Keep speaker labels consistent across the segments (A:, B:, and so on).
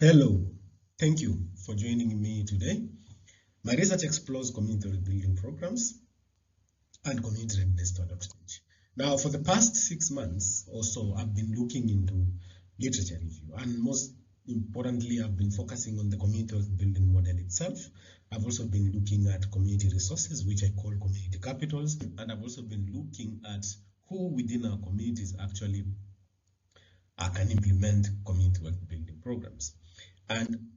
A: Hello, thank you for joining me today. My research explores community building programs and community readiness to adopt change. Now, for the past 6 months or so, I've been looking into literature review, and most importantly, I've been focusing on the community building model itself. I've also been looking at community resources, which I call community capitals, and I've also been looking at who within our communities actually can implement community wealth building programs. And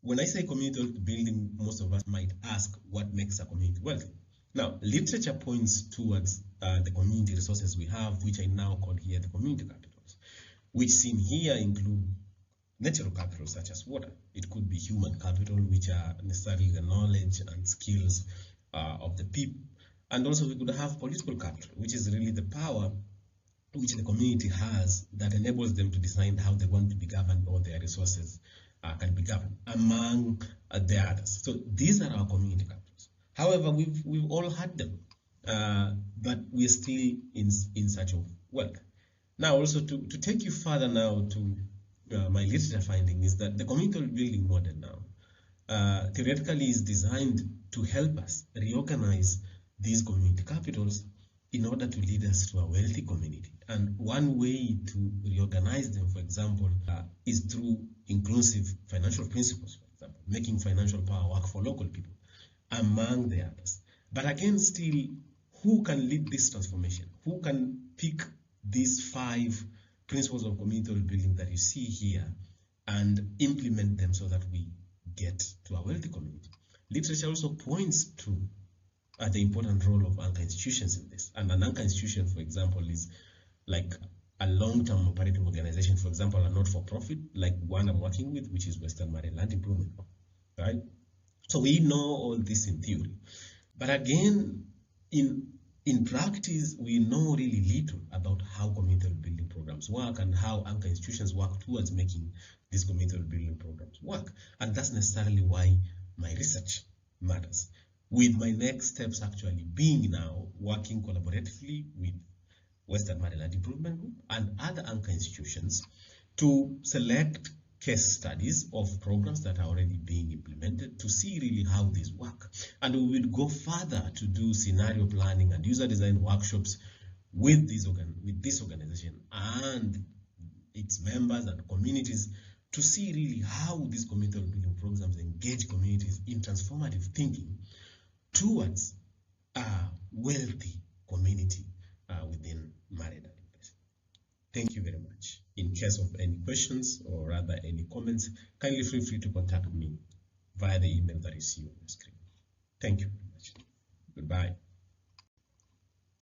A: when I say community wealth building, most of us might ask what makes a community wealthy. Now, literature points towards the community resources we have, which I now call here the community capitals, which seen here include natural capital such as water. It could be human capital, which are necessarily the knowledge and skills of the people. And also we could have political capital, which is really the power which the community has that enables them to decide how they want to be governed or their resources can be governed, among the others. So these are our community capitals. However, we've all had them, but we're still in search of wealth. Now, also to take you further now to my literature finding is that the community building model now theoretically is designed to help us reorganize these community capitals in order to lead us to a wealthy community. And one way to reorganize them, for example, is through inclusive financial principles, for example, making financial power work for local people, among the others. But again, still, who can lead this transformation? Who can pick these 5 principles of community building that you see here and implement them so that we get to a wealthy community? Literature also points to the important role of anchor institutions in this. And an anchor institution, for example, is like a long-term operating organization, for example, a not-for-profit, like one I'm working with, which is Western Marine Land Improvement, right? So we know all this in theory. But again, in practice, we know really little about how community building programs work and how anchor institutions work towards making these community building programs work. And that's necessarily why my research matters, with my next steps actually being now working collaboratively with Western Marine Land Improvement Group and other anchor institutions to select case studies of programs that are already being implemented to see really how these work. And we will go further to do scenario planning and user design workshops with this organization and its members and communities to see really how these community building programs engage communities in transformative thinking towards a wealthy community within Marine Land. Thank you very much. In case of any questions or rather any comments, kindly feel free to contact me via the email that you see on the screen. Thank you very much. Goodbye.